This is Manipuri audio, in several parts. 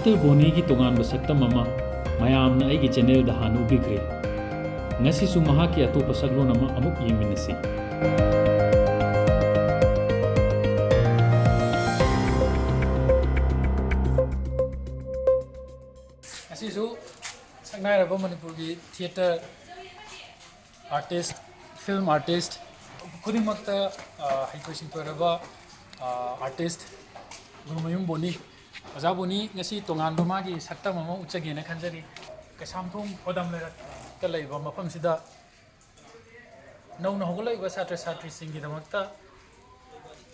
Hostel Bonnygi tongan saktam ama mayamna aigi channel da hanu bigre. Ngasi su mahaki atopa saglon ama amuk yengminasi. Ngasi su saknai raba Manipuri theater artist, film artist, kudingmakta haikoising raba artist Gurumayung Bonny. Oza Bonny ngasi tongan magi saktam ama uchagena khanjari kasamthum hodam lerak ta leiba mafam sida nauna hogolaiba satra satri singi damakta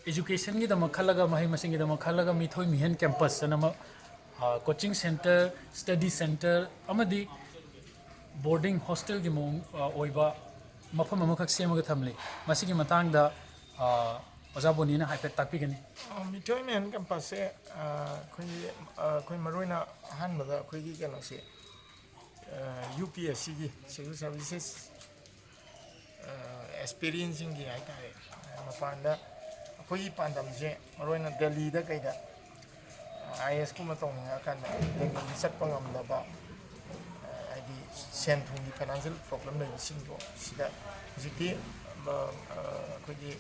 education gi damak khalaga mahai masing gi damak khalaga mithoi mihen campus sanama coaching center study center amadi boarding hostel gi mong oiba mafam ama khak semaga thamle masigi matang da Oza Bonny na haipet takpigani mithoi mihen campus se khoi maroina ahanba da khoi gi kano se UPSC gi civil services experiencing gi hai tare mapanda khoi pandam je maroina Delhi da kaida IS kuma tong nga kan Delhi sat pangam da ba id centrum gi financial problem le singbo sida jiki khoi gi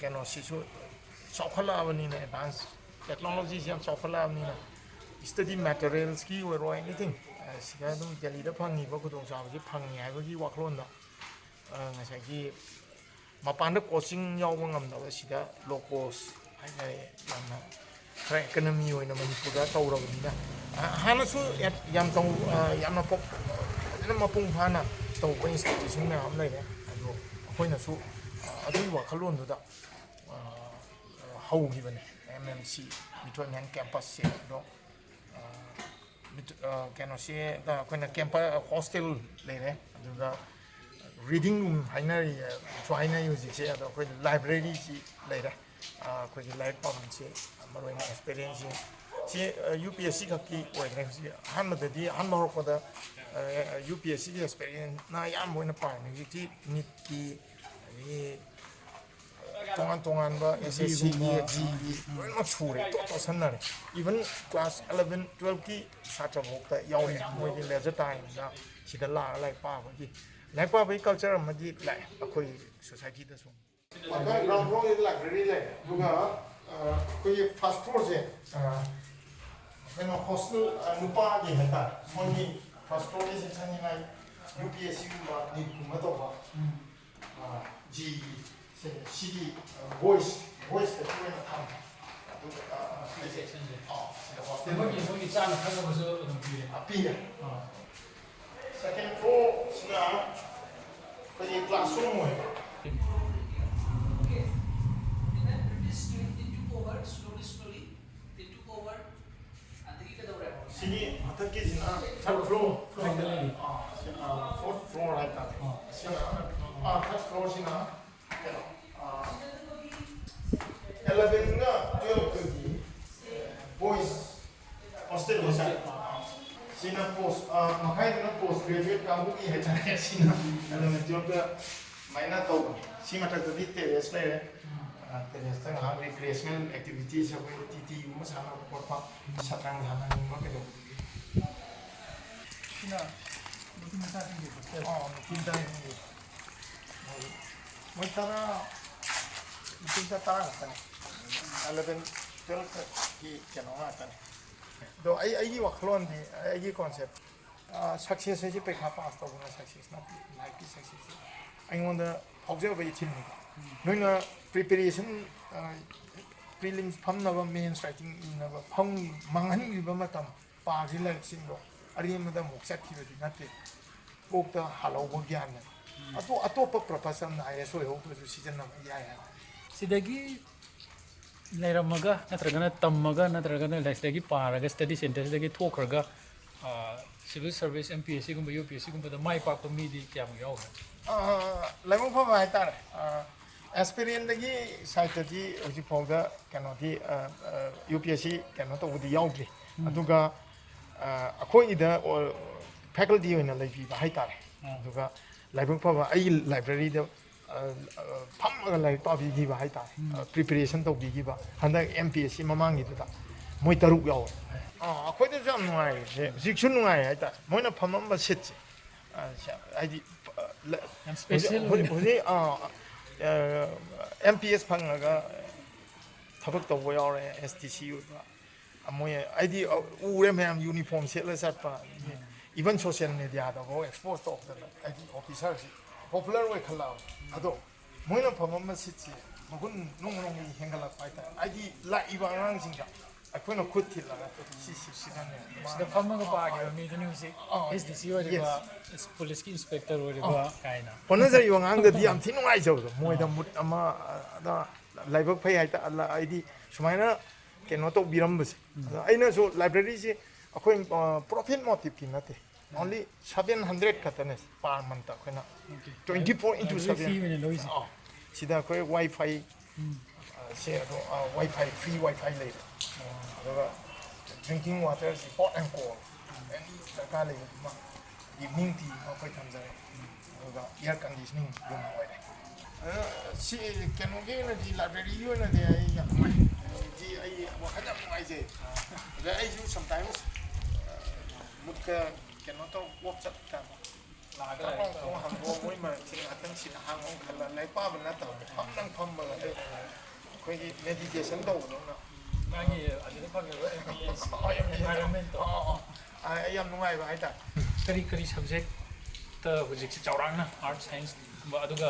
kano sisu chokhala abani na advance technology jam chokhala abani na study materials ki or anything sida dum Delhi da phangi ba kudong sa ji phangi hai ba gi waklon da ngasai gi mapanda coaching yaw ngam da sida locals hai hai yamna khare economy oina Manipur da tawrabani na hana su yam tong yamna pop na mapung phana taw ko institution na am lai ne ado khoina su adu waklon da haugi bane MMC mithoi mihen campus se do kano se da koina campus hostel leire aduga reading room hainari try na use se ado koi library ji leire koi live pam se maroi experience se UPSC khaki oire se hanmadadi hanmar ko da UPSC experience na yam moina pa ni ji nit ki tongan ba SSC gi no chure to sanare even class 11 12 ki satra bokta yauri moi gi leisure time da sida la lai pa ba gi lai pa ba culture ma gi lai akoi society da so aka ground floor is library le duga koi first floor je keno hostel nupa gi hata moi first floor is chani lai UPSC ma ni kuma to ba G CD voice that you in the town. Bonny chana khanga baso Appear. Second floor, classroom. Slowly, they took over, and they did the CD, third floor. Fourth floor like that. Third floor, 11 na 12 ki boys hostel le sa sina post makai na post graduate kamu ki hai chane sina ana job ka maina to sima ta di terrace le terrace ta ha recreational activities hai tt ma sana ko pa satang dhana ni ma ke do sina mutin sa tingi hostel mutin ta ni mo tara mutin ta tara kan 11 12 ki kano atan do ai waklon di ai concept success ji pe kha pass to na success na like success ai wonda hobje ba yitin noina preparation prelims pham na ba main writing na ba phang mangan ri ba matam pa gi la sing do ari ma da mok sak ki ba di na te bok ta halo bo gyan na atopa profession na ai so ho ko season na ya sidagi leiramaga natragana tammaga natragana laisdagi paraga study center sidagi thokraga civil service MPSC gumba UPSC gumba da mai pa ko mi di kyam yaw laimo pha mai tar aspirant dagi site di oji phawda kano di UPSC kano to di yawdri aduga akhoi ida faculty oina laibi ba hai tar aduga laibung pha ai library da ꯐꯝꯃꯒ ꯂꯥꯏꯔꯤꯛ ꯄꯥꯕꯤꯈꯤꯕ ꯍꯥꯏꯇꯥꯔꯦ ꯄ꯭ꯔꯤꯄꯦꯔꯦꯁꯟ ꯇꯧꯕꯤꯈꯤꯕ ꯍꯟꯗꯛ MPSC ꯃꯃꯥꯡꯒꯤꯗꯨꯗ ꯃꯣꯏ 6 ꯌꯥꯎꯋꯦ ꯑꯩꯈꯣꯏꯗꯁꯨ ꯌꯥꯝ ꯅꯨꯡꯉꯥꯏ ꯍꯧꯖꯤꯛꯁꯨ ꯅꯨꯡꯉꯥꯏ ꯍꯥꯏꯇꯥꯔꯦ ꯃꯣꯏꯅ ꯐꯝꯃꯝꯕ ꯁꯤꯠꯁꯦ ꯍꯥꯏꯗꯤ ꯌꯥꯝ ꯁ꯭ꯄꯦꯁꯤꯌꯦꯜ ꯑꯣꯏꯅ ꯍꯧꯖꯤꯛ MPS ꯐꯪꯉꯒ ꯊꯕꯛ ꯇꯧꯕ ꯌꯥꯎꯔꯦ STC ꯑꯣꯏꯕ ꯃꯣꯏ ꯑꯩꯗꯤ ꯎꯔꯦ ꯃꯌꯥꯝ ꯌꯨꯅꯤꯐꯣꯔꯝ ꯁꯦꯠꯂ ꯆꯠꯄ ꯏꯚꯟ ꯁꯣꯁꯤꯌꯦꯜ ꯃꯦꯗꯤꯌꯥꯗꯐꯥꯎ ꯑꯦꯛꯁꯄꯣꯖ ꯇꯧꯗꯅ ꯍꯥꯏꯗꯤ ꯑꯣꯐꯤꯁꯥꯔꯁꯤ ꯄꯣꯄꯨꯂꯔ ꯑꯣꯏꯈꯠꯂꯛꯑꯕ ꯑꯗꯣ ꯃꯣꯏꯅ ꯐꯝꯃꯝꯕ ꯁꯤꯠꯁꯦ ꯃꯒꯨꯟ ꯅꯣꯡꯃꯒꯤ ꯍꯦꯟꯒꯠꯂꯛꯄ ꯍꯥꯏꯇꯥꯔꯦ ꯍꯥꯏꯗꯤ ꯂꯥꯛꯏꯕ ꯑꯉꯥꯡꯁꯤꯡꯗ ꯑꯩꯈꯣꯏꯅ ꯈꯨꯠ ꯊꯤꯜꯂꯒ ꯁꯤꯗꯅꯦ ꯁꯤꯗ ꯐꯝꯃꯒ ꯄꯥꯈꯤꯕ ꯃꯤꯗꯨꯅ ꯍꯧꯖꯤꯛ SDC ꯑꯣꯏꯔꯤꯕ ꯄꯨꯂꯤꯁꯀꯤ ꯏꯟꯁꯄꯦꯛꯇꯔ ꯑꯣꯏꯔꯤꯕ ꯀꯥꯏꯅ ꯍꯣꯠꯅꯖꯔꯤꯕ ꯑꯉꯥꯡꯗꯗꯤ ꯌꯥꯝ ꯊꯤ ꯅꯨꯡꯉꯥꯏꯖꯕꯗꯣ ꯃꯣꯏꯗ ꯃꯨꯠ ꯑꯃ ꯂꯥꯏꯕꯛ ꯐꯩ ꯍꯥꯏꯇꯥꯔꯦ ꯑꯩꯗꯤ ꯁꯨꯃꯥꯏꯅ ꯀꯩꯅꯣ ꯇꯧꯕꯤꯔꯝꯕꯁꯦ ꯑꯗꯣ ꯑꯩꯅꯁꯨ ꯂꯥꯏꯕ꯭ꯔꯦꯔꯤꯁꯦ ꯑꯩꯈꯣꯏ ꯄ꯭ꯔꯣꯐꯤꯠ ꯃꯣꯇꯤꯞꯀꯤ ꯅꯠꯇꯦ ꯑꯣꯟꯂꯤ 700 ꯈꯛꯇꯅꯦ ꯄꯥꯔ ꯃꯟꯇ ꯑꯩꯈꯣꯏꯅ 24/7 ꯁꯤꯗ ꯑꯩꯈꯣꯏ ꯋꯥꯏꯐꯥꯏ ꯁꯦ ꯑꯗꯣ ꯋꯥꯏꯐꯥꯏ ꯐ꯭ꯔꯤ ꯋꯥꯏꯐꯥꯏ ꯂꯩꯔꯦ ꯑꯗꯨꯒ ꯗ꯭ꯔꯤꯡꯀꯤꯡ ꯋꯥꯇꯔꯁꯤ ꯍꯣꯠ ꯑꯦꯟ ꯀꯣꯜ ꯑꯦꯅꯤ ꯗꯔꯀꯥꯔ ꯂꯩꯕꯗꯨꯃ ꯏꯚꯅꯤꯡ ꯇꯤ ꯑꯩꯈꯣꯏ ꯊꯝꯖꯔꯦ ꯑꯗꯨꯒ ꯏꯌꯥꯔ ꯀꯟꯗꯤꯁꯅꯤꯡ ꯔꯨꯝ ꯑꯣꯏꯔꯦ ꯁꯤ ꯀꯩꯅꯣꯒꯤ ꯑꯣꯏꯅꯗꯤ ꯂꯥꯏꯕ꯭ꯔꯦꯔꯤꯒꯤ ꯑꯣꯏꯅꯗꯤ ꯑꯩ ꯌꯥꯝ ꯅꯨꯡꯉꯥꯏ ꯑꯩ ꯋꯥꯈꯜ ꯌꯥꯝ ꯅꯨꯡꯉꯥꯏꯖꯩ ꯑꯗ ꯑꯩꯁꯨ ꯁꯝꯇꯥꯏꯝꯁ ꯃꯨꯠꯀ ꯀꯩꯅꯣ ꯇꯧ ꯋꯣꯛ ꯆꯠꯀꯥꯟꯗ ꯈꯣꯡ ꯍꯥꯡꯗꯣꯛꯑ ꯃꯣꯏ ꯃꯔꯛꯁꯤ ꯉꯥꯛꯇꯪ ꯁꯤꯗ ꯍꯥꯡꯉꯣ ꯈꯜꯂ ꯂꯥꯏꯔꯤꯛ ꯄꯥꯕ ꯅꯠꯇꯕ ꯐꯝꯗꯪ ꯐꯝꯃꯒ ꯑꯩꯈꯣꯏꯒꯤ ꯃꯦꯗꯤꯇꯦꯁꯟ ꯇꯧꯕꯗꯧꯅ ꯃꯥꯒꯤ ꯑꯗꯨꯗ ꯐꯪꯉꯤꯕ ꯑꯦꯟꯚꯥꯏꯔꯟꯃꯦꯟꯇꯣ ꯑꯩ ꯌꯥꯝ ꯅꯨꯡꯉꯥꯏꯕ ꯍꯥꯏꯇꯥꯔꯦ ꯀꯔꯤ ꯀꯔꯤ ꯁꯕꯖꯦꯛꯇ ꯍꯧꯖꯤꯛꯁꯤ ꯆꯥꯎꯔꯥꯛꯅ ꯑꯥꯔꯠ ꯁꯥꯏꯟꯁꯀꯨꯝꯕ ꯑꯗꯨꯒ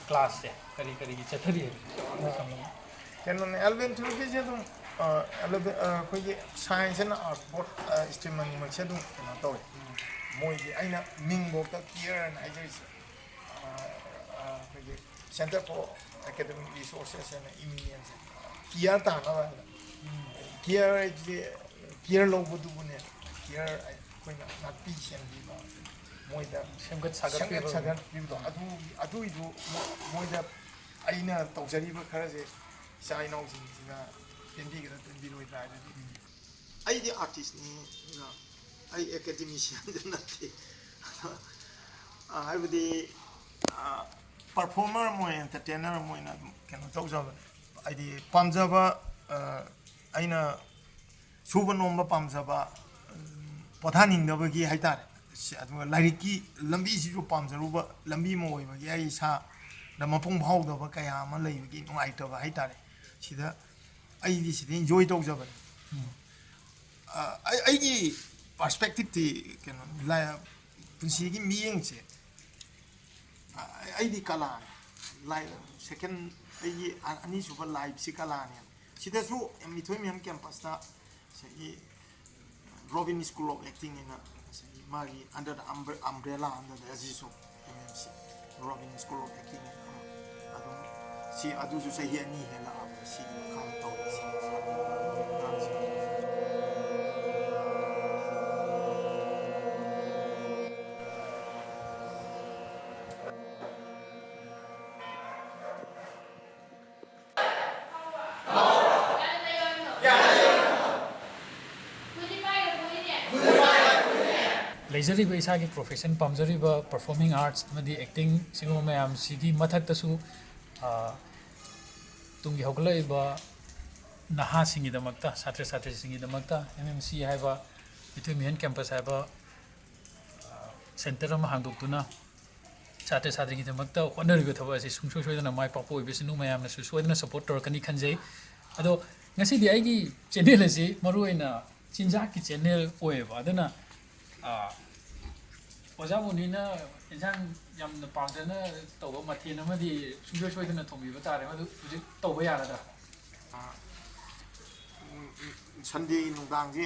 ꯀ꯭ꯂꯥꯁꯁꯦ ꯀꯔꯤ ꯀꯔꯤꯒꯤ ꯆꯠꯊꯔꯤ ꯀꯩꯅꯣꯅꯦ 11-12ꯒꯤꯁꯦ ꯑꯗꯨꯝ ꯑꯩꯈꯣꯏꯒꯤ science and art both stream ꯑꯅꯤꯃꯛꯁꯦ ꯑꯗꯨꯝ ꯀꯩꯅꯣ ꯇꯧꯋꯦ ꯃꯣꯏꯒꯤ ꯑꯩꯅ ꯃꯤꯡꯐꯥꯎꯗ ꯀꯤꯌꯔꯅ ꯍꯥꯏꯖꯔꯤꯁꯦ ꯑꯩꯈꯣꯏꯒꯤ ꯁꯦꯟꯇꯔ ꯐꯣꯔ ꯑꯦꯀꯥꯗꯦꯃꯤꯛ ꯔꯤꯁꯣꯔꯁꯦꯁ ꯍꯥꯏꯅ ꯏꯃꯤꯅꯦꯟꯁ ꯀꯤꯌꯔ ꯇꯥꯅꯕ ꯍꯥꯏꯅ ꯀꯤꯌꯔ ꯍꯥꯏꯁꯦ ꯀꯤꯌꯔ ꯂꯧꯕꯗꯨꯕꯨꯅꯦ ꯀꯤꯌꯔ ꯑꯩꯈꯣꯏꯅ ꯉꯥꯛꯄꯤ ꯁꯦꯟꯕꯤꯕ ꯃꯣꯏꯗ ꯁꯦꯝꯒꯠ ꯁꯥꯒꯠꯄꯤꯕꯗꯣ ꯑꯗꯨꯒꯤꯗꯨ ꯃꯣꯏꯗ ꯑꯩꯅ ꯇꯧꯖꯔꯤꯕ ꯈꯔꯁꯦ ꯏꯆꯥ ꯏꯅꯥꯎꯁꯤꯡꯁꯤꯅ ꯄꯦꯟꯕꯤꯒꯗ꯭ꯔꯥ ꯄꯦꯟꯕꯤꯔꯣꯏꯗ꯭ꯔꯥ ꯍꯥꯏꯕꯗꯤ ꯑꯩꯗꯤ ꯑꯥꯔꯇꯤꯁꯅꯤ ꯑꯩ ꯑꯦꯀꯥꯗꯦꯃꯤꯁꯤꯌꯥꯟꯗꯤ ꯅꯠꯇꯦ ꯍꯥꯏꯕꯗꯤ ꯄꯔꯐꯣꯔꯃꯔ ꯑꯃ ꯑꯣꯏꯅ ꯑꯦꯟꯇꯔꯇꯦꯅꯔ ꯑꯃ ꯑꯣꯏꯅ ꯑꯗꯨꯝ ꯀꯩꯅꯣ ꯇꯧꯖꯕꯅꯦ ꯍꯥꯏꯗꯤ ꯄꯥꯝꯖꯕ ꯑꯩꯅ ꯁꯨꯕ ꯅꯣꯝꯕ ꯄꯥꯝꯖꯕ ꯄꯣꯊꯥꯅꯤꯡꯗꯕꯒꯤ ꯍꯥꯏꯇꯥꯔꯦ ꯑꯗꯨꯒ ꯂꯥꯏꯔꯤꯛꯀꯤ ꯂꯝꯕꯤꯁꯤꯁꯨ ꯄꯥꯝꯖꯔꯨꯕ ꯂꯝꯕꯤ ꯑꯃ ꯑꯣꯏꯕꯒꯤ ꯑꯩ ꯏꯁꯥꯗ ꯃꯄꯨꯡ ꯐꯥꯎꯗꯕ ꯀꯌꯥ ꯑꯃ ꯂꯩꯕꯒꯤ ꯅꯨꯡꯉꯥꯏꯇꯕ ꯍꯥꯏꯇꯥꯔꯦ ꯁꯤꯗ ꯑꯩꯗꯤ ꯁꯤꯗ ꯏꯟꯖꯣꯏ ꯇꯧꯖꯕꯅꯦ ꯑꯩꯒꯤ ꯄꯥꯔꯁꯄꯦꯛꯇꯤꯞꯇꯤ ꯀꯩꯅꯣ ꯄꯨꯟꯁꯤꯒꯤ ꯃꯤꯠꯌꯦꯡꯁꯦ ꯑꯩꯗꯤ ꯀꯂꯥꯅꯤ ꯁꯦꯀꯦꯟ ꯑꯩꯒꯤ ꯑꯅꯤꯁꯨꯕ ꯂꯥꯏꯐꯁꯤ ꯀꯂꯥꯅꯦ ꯁꯤꯗꯁꯨ ꯃꯤꯊꯣꯏ ꯃꯌꯥꯝ ꯀꯦꯝꯄꯁꯇ ꯉꯁꯥꯏꯒꯤ ꯔꯣꯕꯤꯟ ꯁ꯭ꯀꯨꯜ ꯑꯣꯐ ꯑꯦꯛꯇꯤꯡ ꯍꯥꯏꯅ ꯉꯁꯥꯏꯒꯤ ꯃꯥꯒꯤ under umbrella under Agis of MMC robin school of acting ꯑꯗꯨꯝ ꯁꯤ ꯑꯗꯨꯁꯨ ꯆꯍꯤ 2 ꯍꯦꯜꯂꯛꯑꯕ ꯁꯤꯒꯤ ꯃꯈꯥꯗ ꯇꯧꯔꯤꯁꯤ ꯂꯩꯖꯔꯤꯕ ꯏꯁꯥꯒꯤ ꯄ꯭ꯔꯣꯐꯦꯁꯟ ꯄꯥꯝꯖꯔꯤꯕ ꯄꯔꯐꯣꯔꯃꯤꯡ ꯑꯥꯔꯠꯁ ꯑꯃꯗꯤ ꯑꯦꯛꯇꯤꯡ ꯁꯤꯒꯨꯝꯕ ꯃꯌꯥꯝꯁꯤꯒꯤ ꯃꯊꯛꯇꯁꯨ ꯇꯨꯡꯒꯤ ꯍꯧꯒꯠꯂꯛꯏꯕ ꯅꯍꯥꯁꯤꯡꯒꯤꯗꯃꯛꯇ ꯁꯥꯇ꯭ꯔ ꯁꯥꯇ꯭ꯔꯤꯁꯤꯡꯒꯤꯗꯃꯛꯇ MMC ꯍꯥꯏꯕ ꯃꯤꯊꯣꯏ ꯃꯤꯍꯦꯟ ꯀꯦꯝꯄꯁ ꯍꯥꯏꯕ ꯁꯦꯟꯇꯔ ꯑꯃ ꯍꯥꯡꯗꯣꯛꯇꯨꯅ ꯁꯥꯇ꯭ꯔ ꯁꯥꯇ꯭ꯔꯤꯒꯤꯗꯃꯛꯇ ꯍꯣꯠꯅꯔꯤꯕ ꯊꯕꯛ ꯑꯁꯤ ꯁꯨꯡꯁꯣꯏ ꯁꯣꯏꯗꯅ ꯃꯥꯏ ꯄꯥꯛꯄ ꯑꯣꯏꯕꯁꯤꯅ ꯃꯌꯥꯝꯅꯁꯨ ꯁꯣꯏꯗꯅ ꯁꯞꯄꯣꯔꯠ ꯇꯧꯔꯛꯀꯅꯤ ꯈꯟꯖꯩ ꯑꯗꯣ ꯉꯁꯤꯗꯤ ꯑꯩꯒꯤ ꯆꯦꯅꯦꯜ ꯑꯁꯤ ꯃꯔꯨꯑꯣꯏꯅ ꯆꯤꯟꯖꯥꯛꯀꯤ ꯆꯦꯅꯦꯜ ꯑꯣꯏꯌꯦꯕ ꯑꯗꯨꯅ ꯑꯣꯖꯥ ꯕꯣꯅꯤꯅ ꯏꯟꯁꯥꯡ ꯌꯥꯝꯅ ꯄꯥꯝꯖꯅ ꯇꯧꯕ ꯃꯊꯦꯜ ꯑꯃꯗꯤ ꯁꯨꯡꯁꯣꯏ ꯁꯣꯏꯗꯅ ꯊꯣꯡꯕꯤꯕ ꯇꯥꯔꯦ ꯃꯗꯨ ꯍꯧꯖꯤꯛ ꯇꯧꯕ ꯌꯥꯔꯗ꯭ꯔꯥ ꯁꯟꯗꯦ ꯅꯨꯡꯗꯥꯡꯁꯦ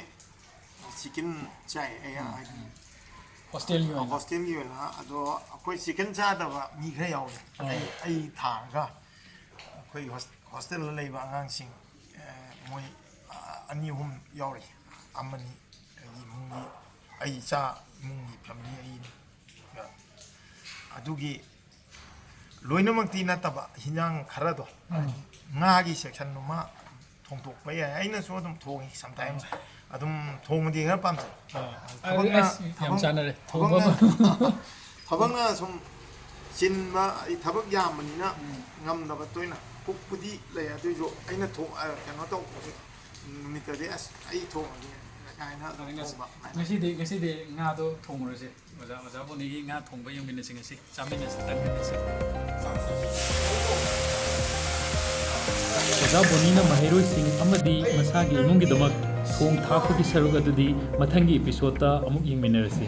ꯆꯤꯀꯟ ꯆꯥꯏ ꯍꯥꯏꯗꯤ ꯍꯣꯁꯇꯦꯜꯒꯤ ꯑꯣꯏꯅ ꯑꯗꯣ ꯑꯩꯈꯣꯏ ꯆꯤꯀꯟ ꯆꯥꯗꯕ ꯃꯤ ꯈꯔ ꯌꯥꯎꯋꯦ ꯑꯩ ꯊꯥꯔꯒ ꯑꯩꯈꯣꯏ ꯍꯣꯁꯇꯦꯜꯗ ꯂꯩꯕ ꯑꯉꯥꯡꯁꯤꯡ ꯃꯣꯏ 2-3 ꯌꯥꯎꯔꯤ ꯑꯃꯅꯤ ꯑꯩꯒꯤ ꯏꯃꯨꯡꯒꯤ ꯑꯩ ꯏꯆꯥ ꯏꯃꯨꯡꯒꯤ ꯐꯦꯃꯤꯂꯤ ꯑꯩꯒꯤ ꯑꯗꯨꯒꯤ ꯂꯣꯏꯅꯃꯛꯇꯤ ꯅꯠꯇꯕ ꯍꯤꯟꯖꯥꯡ ꯈꯔꯗꯣ ꯉꯥꯒꯤ ꯁꯦꯛꯁꯟꯗꯨꯃ ꯊꯣꯡꯗꯣꯛꯄ ꯌꯥꯏ ꯑꯩꯅꯁꯨ ꯑꯗꯨꯝ ꯊꯣꯡꯉꯤ ꯁꯝꯇꯥꯏꯝꯁ ꯑꯗꯨꯝ ꯊꯣꯡꯕꯗꯤ ꯈꯔ ꯄꯥꯝꯖꯩ ꯊꯕꯛꯅ ꯁꯨꯝ ꯆꯤꯟꯕ ꯑꯩ ꯊꯕꯛ ꯌꯥꯝꯕꯅꯤꯅ ꯉꯝꯗꯕ ꯇꯣꯏꯅ ꯀꯨꯛꯄꯨꯗꯤ ꯂꯩ ꯑꯗꯨꯏꯁꯨ ꯑꯩꯅ ꯀꯩꯅꯣ ꯇꯧꯕ ꯅꯨꯃꯤꯠꯇꯗꯤ ꯑꯁ ꯑꯩ ꯊꯣꯡꯉꯒꯦ ꯀꯥꯏꯅ ꯑꯗꯨꯝ ꯊꯣꯡꯕ ꯉꯁꯤꯗꯤ ꯉꯥꯗꯣ ꯊꯣꯡꯉꯨꯔꯁꯦ ꯑꯣꯖꯥ ꯕꯣꯅꯤꯒꯤ ꯉꯥ ꯊꯣꯡꯕ ꯌꯦꯡꯃꯤꯟꯅꯁꯤ ꯉꯁꯤ ꯆꯥꯃꯤꯟꯅꯁꯤ ꯇꯟꯃꯤꯟꯅꯁꯤ ꯑꯣꯖꯥ ꯕꯣꯅꯤꯅ ꯃꯍꯩꯔꯣꯏꯁꯤꯡ ꯑꯃꯗꯤ ꯃꯁꯥꯒꯤ ꯏꯃꯨꯡꯒꯤꯗꯃꯛ ꯊꯣꯡ ꯊꯥꯛꯄꯒꯤ ꯁꯔꯨꯛ ꯑꯗꯨꯗꯤ ꯃꯊꯪꯒꯤ ꯑꯦꯄꯤꯁꯣꯗꯇ ꯑꯃꯨꯛ ꯌꯦꯡꯃꯤꯟꯅꯔꯁꯤ